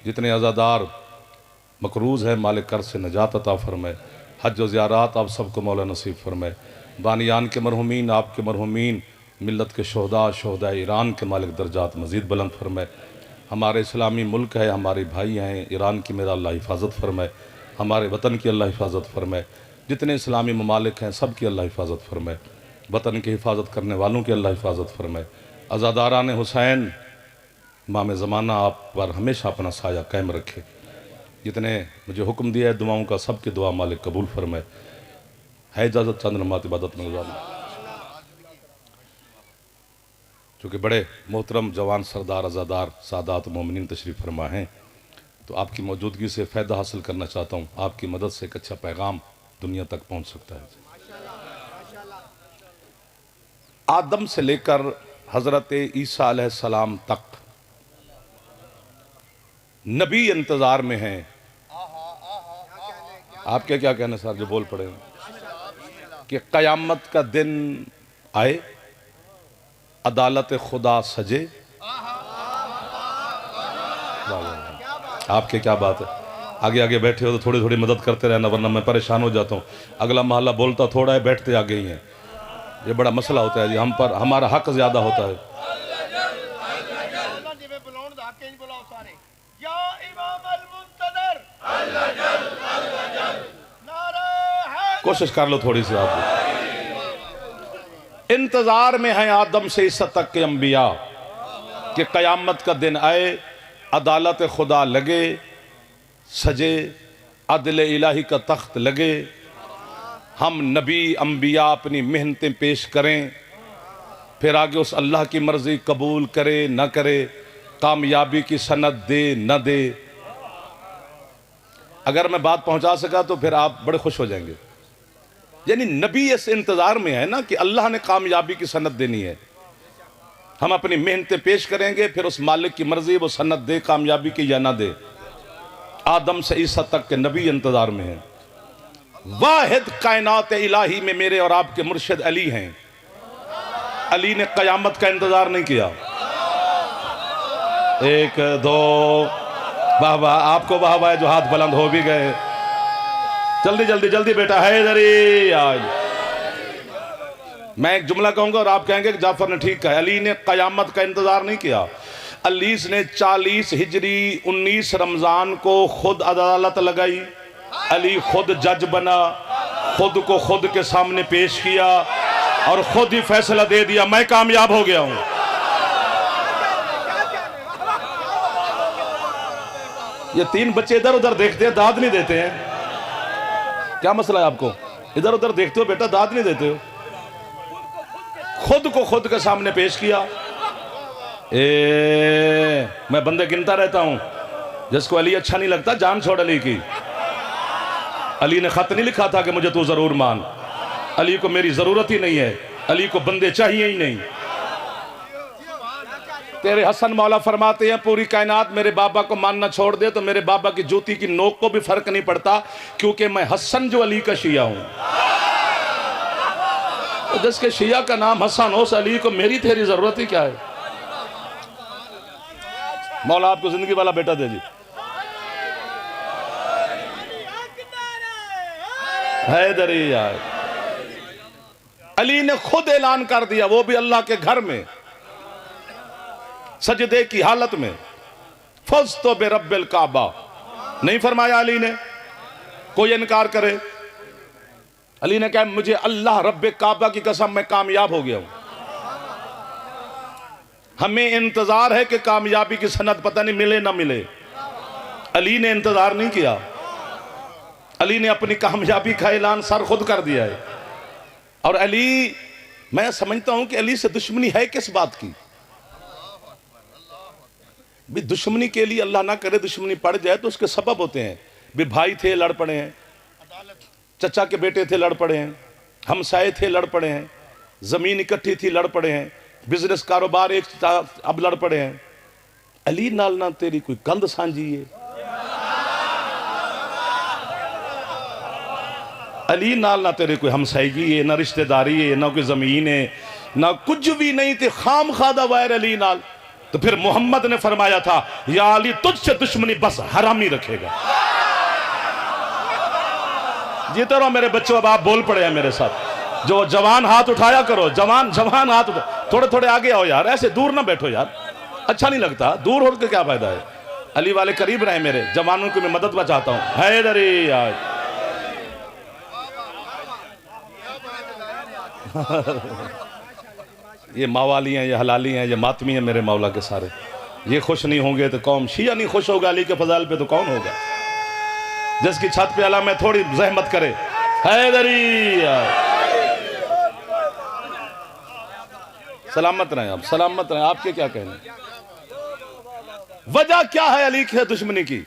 जितने अज़ादार मकरूज़ हैं मालिक कर से नजात अता फरमाए। हज व ज़ियारात आप सबको मौला नसीब फरमाए। बानियान के मरहुमीन, आपके मरहुमीन, मिल्लत के शोहदा ईरान के मालिक दर्जात मज़ीद बुलंद फरमाए। हमारे इस्लामी मुल्क है, हमारे भाई हैं ईरान की, मेरा अल्लाह हिफाजत फरमाए। हमारे वतन की अल्लाह हिफाजत फरमाए। जितने इस्लामी ममालिक हैं सब की अल्लाह हिफाजत फरमाए। वतन की हिफाजत करने वालों की अल्लाह हिफाजत फरमाए। अज़ादारान हुसैन इमाम ज़माना आप पर हमेशा अपना साया कायम रखे। जितने मुझे हुक्म दिया है दुआओं का, सब की दुआ मालिक कबूल फरमाए। है इजाज़त चंद नमात इबादत में गुजारना। चूँकि बड़े मोहतरम जवान सरदार अज़ादार सादात मोमिनीन तशरीफ़ फरमा हैं, तो आपकी मौजूदगी से फ़ायदा हासिल करना चाहता हूँ। आपकी मदद से एक अच्छा पैगाम दुनिया तक पहुँच सकता है। आदम से लेकर हज़रत ईसा अलैहिस्सलाम तक नबी इंतज़ार में हैं। आपके क्या कहना सर जो बोल पड़े कि क़यामत का दिन आए, अदालत खुदा सजे। आपके क्या बात है, आगे आगे बैठे हो तो थोड़ी थोड़ी मदद करते रहना, वरना मैं परेशान हो जाता हूँ। अगला महल्ला बोलता थोड़ा है, बैठते आगे ही हैं। ये बड़ा मसला होता है जी, हम पर हमारा हक ज़्यादा होता है। कोशिश कर लो थोड़ी सी। आप इंतजार में हैं आदम से ईसा तक के अंबिया कि क़यामत का दिन आए, अदालत खुदा लगे, सजे, अदल इलाही का तख्त लगे, हम नबी अंबिया अपनी मेहनतें पेश करें, फिर आगे उस अल्लाह की मर्ज़ी कबूल करे न करे, कामयाबी की सनद दे न दे। अगर मैं बात पहुंचा सका तो फिर आप बड़े खुश हो जाएंगे। यानी नबी इस इंतज़ार में है ना कि अल्लाह ने कामयाबी की सनद देनी है, हम अपनी मेहनतें पेश करेंगे, फिर उस मालिक की मर्ज़ी वो सनद दे कामयाबी की या ना दे। आदम से ईसा तक के नबी इंतज़ार में हैं। वाहिद कायनात इलाही में मेरे और आपके मुर्शिद अली हैं। अली ने क़यामत का इंतज़ार नहीं किया। एक दो, वाह वाह, आपको वाह वाह जो हाथ बुलंद हो भी गए। जल्दी जल्दी जल्दी बेटा है इधर ही आज। मैं एक जुमला कहूंगा और आप कहेंगे कि जाफर ने ठीक कहा। अली ने क़यामत का इंतजार नहीं किया। अली ने 40 हिजरी 19 रमजान को खुद अदालत लगाई। अली खुद जज बना, खुद को खुद के सामने पेश किया और खुद ही फैसला दे दिया, मैं कामयाब हो गया हूं। ये 3 बच्चे इधर उधर देखते हैं, दाद नहीं देते हैं। क्या मसला है आपको? इधर उधर देखते हो बेटा, दाद नहीं देते हो। खुद को खुद के सामने पेश किया। मैं बंदे गिनता रहता हूं, जिसको अली अच्छा नहीं लगता जान छोड़ अली की। अली ने खत नहीं लिखा था कि मुझे तू जरूर मान। अली को मेरी जरूरत ही नहीं है, अली को बंदे चाहिए ही नहीं। तेरे हसन मौला फरमाते हैं पूरी कायनात मेरे बाबा को मानना छोड़ दे तो मेरे बाबा की जूती की नोक को भी फर्क नहीं पड़ता, क्योंकि मैं हसन जो अली का शिया हूं। तो जिसके शिया का नाम हसन हो, उस अली को मेरी तेरी जरूरत ही क्या है। मौला आपको जिंदगी वाला बेटा दे जी। हैदरी यार, अली ने खुद ऐलान कर दिया, वो भी अल्लाह के घर में सजदे की हालत में, फज़ तो बे रब्बिल काबा। नहीं फरमाया अली ने, कोई इनकार करे। अली ने कहा मुझे अल्लाह रब्बे काबा की कसम मैं कामयाब हो गया हूं। हमें इंतजार है कि कामयाबी की सनद पता नहीं मिले ना मिले। अली ने इंतजार नहीं किया। अली ने अपनी कामयाबी का ऐलान सर खुद कर दिया है। और अली, मैं समझता हूं कि अली से दुश्मनी है किस बात की। भी दुश्मनी के लिए अल्लाह ना करे दुश्मनी पड़ जाए तो उसके सबब होते हैं। भी भाई थे लड़ पड़े हैं, चचा के बेटे थे लड़ पड़े हैं, हमसाए थे लड़ पड़े हैं, जमीन इकट्ठी थी लड़ पड़े हैं, बिजनेस कारोबार एक अब लड़ पड़े हैं। अली नाल ना तेरी कोई कंध सांझी है, अली नाल ना तेरे कोई हमसाईगी है, ना रिश्तेदारी है, ना कोई जमीन है, ना कुछ भी नहीं थे। खाम खादा वायर अली नाल तो फिर मोहम्मद ने फरमाया था, या अली तुझसे दुश्मनी बस हरामी रखेगा। जीते रहो मेरे बच्चों। अब आप बोल पड़े हैं मेरे साथ। जो जवान हाथ उठाया करो, जवान जवान हाथ उठा, थोड़े थोड़े आगे आओ यार, ऐसे दूर ना बैठो यार, अच्छा नहीं लगता। दूर होकर क्या फायदा है। अली वाले करीब रहे मेरे जवानों की मैं मदद में चाहता हूं। हैदरी यार ये मावाली हैं, ये हलाली हैं, ये मातमी हैं मेरे मौला के सारे। ये खुश नहीं होंगे तो कौम शिया नहीं खुश होगा। अली के फजाइल पे तो कौन होगा। जिसकी छत पे अला में थोड़ी जहमत करे। हैदरी सलामत रहे आप, सलामत रहे। आपके क्या कहने, वजह क्या है अली की दुश्मनी की?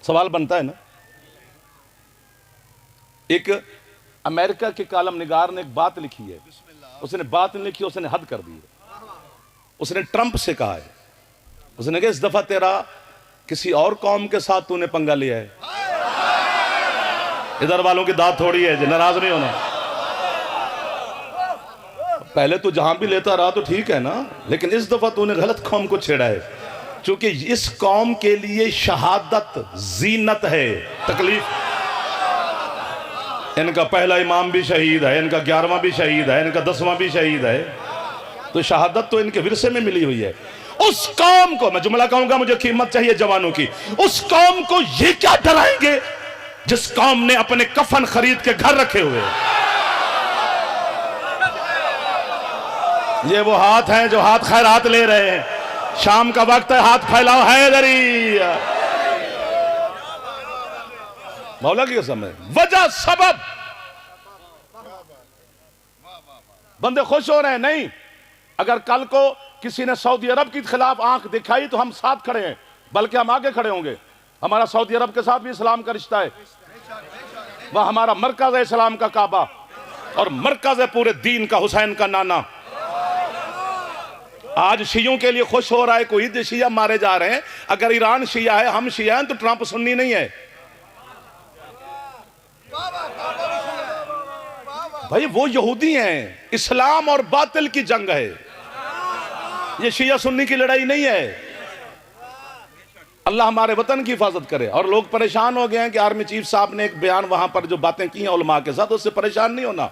सवाल बनता है ना। एक अमेरिका के कालम निगार ने एक बात लिखी है। उसने बात नहीं लिखी, उसने हद कर दी है। उसने ट्रंप से कहा है, उसने कहा इस दफा तेरा किसी और कौम के साथ तूने पंगा लिया है। इधर वालों की दाद थोड़ी है, नाराज नहीं होना। पहले तो जहां भी लेता रहा तो ठीक है ना, लेकिन इस दफा तूने गलत कौम को छेड़ा है। क्योंकि इस कौम के लिए शहादत जीनत है, तकलीफ। इनका पहला इमाम भी शहीद है, इनका 11वां भी शहीद है, इनका 10वां भी शहीद है। तो शहादत तो इनके विरसे में मिली हुई है। उस कौम को मैं जुमला कहूंगा, मुझे कीमत चाहिए जवानों की। उस कौम को ये क्या डराएंगे जिस कौम ने अपने कफन खरीद के घर रखे हुए। ये वो हाथ हैं जो हाथ खैरात ले रहे हैं। शाम का वक्त है, हाथ फैलाओ। हैदरी मौला की कसम है। वजह सबब बंदे खुश हो रहे हैं नहीं। अगर कल को किसी ने सऊदी अरब के खिलाफ आंख दिखाई तो हम साथ खड़े हैं, बल्कि हम आगे खड़े होंगे। हमारा सऊदी अरब के साथ भी इस्लाम का रिश्ता है। वह हमारा मरकज है, इस्लाम का काबा, और मरकज है पूरे दीन का, हुसैन का नाना। आज शियों के लिए खुश हो रहा है कोई, शिया मारे जा रहे हैं। अगर ईरान शिया है, हम शिया हैं, तो ट्रंप सुन्नी नहीं है भाई। वो यहूदी हैं। इस्लाम और बातिल की जंग है, ये शिया सुन्नी की लड़ाई नहीं है। अल्लाह हमारे वतन की हिफाजत करे। और लोग परेशान हो गए हैं कि आर्मी चीफ साहब ने एक बयान वहां पर जो बातें की हैं उलमा के साथ, उससे परेशान नहीं होना।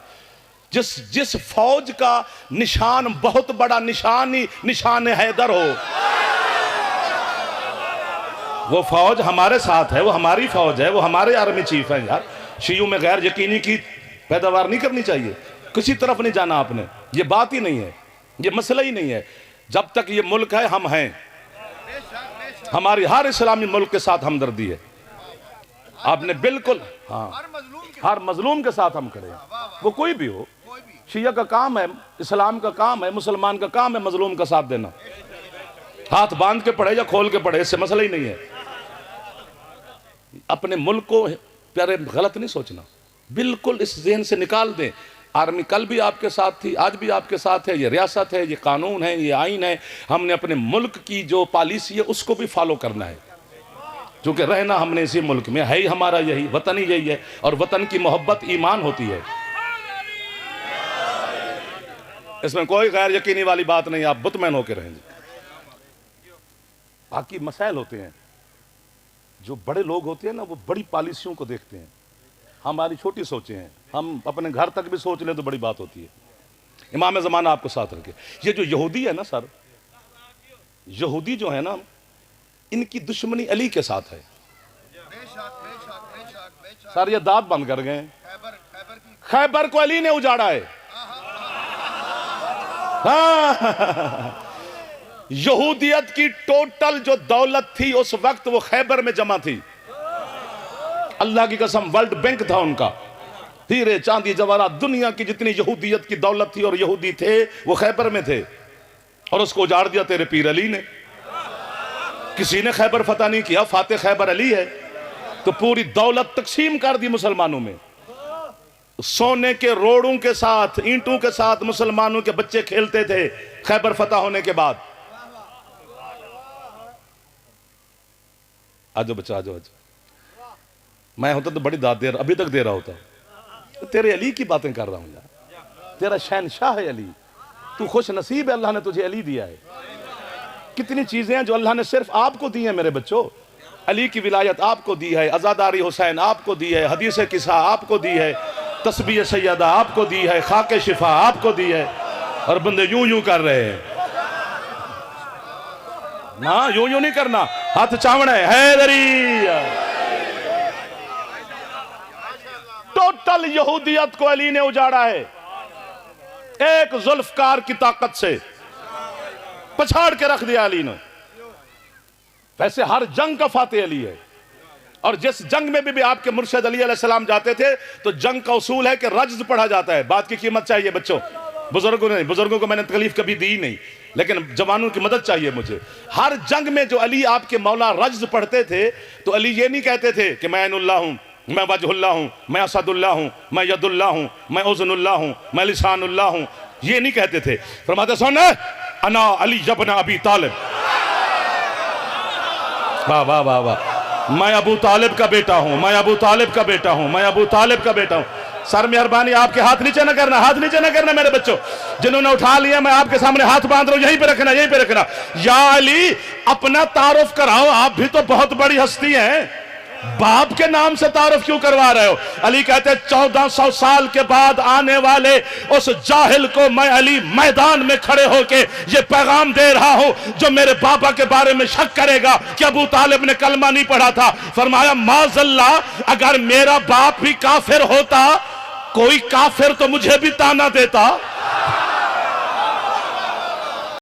जिस फौज का निशान बहुत बड़ा निशान ही निशान हैदर हो, वो फौज हमारे साथ है, वो हमारी फौज है, वो हमारे आर्मी चीफ है। यार शियों में गैर यकीनी की पैदावार नहीं करनी चाहिए। किसी तरफ नहीं जाना आपने, ये बात ही नहीं है, ये मसला ही नहीं है। जब तक ये मुल्क है हम हैं। हमारी हर इस्लामी मुल्क के साथ हमदर्दी है। आपने बिल्कुल, हाँ, हर मजलूम के साथ हम खड़े हैं, वो कोई भी हो। शिया का काम है, इस्लाम का काम है, मुसलमान का काम है मजलूम का साथ देना। हाथ बांध के पढ़े या खोल के पढ़े, इससे मसला ही नहीं है। अपने मुल्क को प्यारे गलत नहीं सोचना, बिल्कुल इस ज़हन से निकाल दें। आर्मी कल भी आपके साथ थी, आज भी आपके साथ है। ये रियासत है, ये कानून है, ये आइन है। हमने अपने मुल्क की जो पॉलिसी है उसको भी फॉलो करना है, क्योंकि रहना हमने इसी मुल्क में है ही। हमारा यही वतन ही यही है, और वतन की मोहब्बत ईमान होती है। इसमें कोई गैर यकीनी वाली बात नहीं। आप बुतमैन होकर रहेंगे। बाकी मसाइल होते हैं, जो बड़े लोग होते हैं ना, वो बड़ी पॉलिसियों को देखते हैं। हमारी छोटी सोचें हैं, हम अपने घर तक भी सोच लें तो बड़ी बात होती है। इमाम ज़माना आपको साथ रखे। ये जो यहूदी है ना सर, यहूदी जो है ना, इनकी दुश्मनी अली के साथ है सर। ये दांत बंद कर गए। खैबर को अली ने उजाड़ा है। हाँ। यहूदियत की टोटल जो दौलत थी उस वक्त वो खैबर में जमा थी। अल्लाह की कसम, वर्ल्ड बैंक था उनका। हीरे चांदी जवाहरात, दुनिया की जितनी यहूदियत की दौलत थी और यहूदी थे वो खैबर में थे, और उसको उजाड़ दिया तेरे पीर अली ने। किसी ने खैबर फतह नहीं किया, फाते खैबर अली है। तो पूरी दौलत तकसीम कर दी मुसलमानों में। सोने के रोड़ों के साथ, ईंटों के साथ मुसलमानों के बच्चे खेलते थे खैबर फतह होने के बाद। आजो बच्चा, आजो। मैं होता तो बड़ी दाद दे रहा, अभी तक दे रहा होता। तेरे अली की बातें कर रहा हूं यार। तेरा शहनशाह है अली, तू खुश नसीब है, अल्लाह ने तुझे अली दिया है। कितनी चीजें हैं जो अल्लाह ने सिर्फ आपको दी हैं मेरे बच्चों। अली की विलायत आपको दी है, अज़ादारी हुसैन आपको दी है, हदीस किसा आपको दी है, तस्बीह सैयदा आपको दी है, खाके शिफा आपको दी है। और बंदे यूं यूं कर रहे हैं ना, यूं यूं नहीं करना, हाथ चावना है हैदरी। टोटल यहूदियत को अली ने उजाड़ा है, एक जुल्फकार की ताकत से पछाड़ के रख दिया अली ने। वैसे हर जंग का फातेह अली है, और जिस जंग में भी आपके मुर्शिद अली अलैहिस्सलाम जाते थे तो जंग का उसूल है कि रज्ज पढ़ा जाता है। बात की कीमत चाहिए बच्चों, बुजुर्गों को मैंने तकलीफ कभी दी नहीं, लेकिन जवानों की मदद चाहिए मुझे। हर जंग में जो अली आपके मौला रज्ज पढ़ते थे तो अली ये नहीं कहते थे कि मैं ऐनुल्लाह हूं, मैं वजहुल्लाह हूं, मैं असदुल्लाह हूं, मैं यदुल्लाह हूं, मैं उज़नुल्लाह हूं, मैं लिसानुल्लाह हूं, ये नहीं कहते थे। फरमाते सुन अना अली इब्न अबी तालिब, वाह वाह वाह वाह, मैं अबू तालिब का बेटा हूं, मैं अबू तालिब का बेटा हूं, मैं अबू तालिब का बेटा हूं। सर मेहरबानी आपके हाथ नीचे ना करना, हाथ नीचे ना करना मेरे बच्चों, जिन्होंने उठा लिया मैं आपके सामने हाथ बांध रहा हूं, यहीं पे रखना, यहीं पे रखना। या अली अपना तारुफ कराओ, आप भी तो बहुत बड़ी हस्ती हैं, बाप के नाम से तारुफ क्यों करवा रहे हो? अली कहते 1400 साल के बाद आने वाले उस जाहिल को मैं अली मैदान में खड़े होके ये पैगाम दे रहा हूं जो मेरे बाबा के बारे में शक करेगा कि अबू तालिब ने कलमा नहीं पढ़ा था। फरमाया माज़ल्ला, अगर मेरा बाप भी काफिर होता, कोई काफिर तो मुझे भी ताना देता।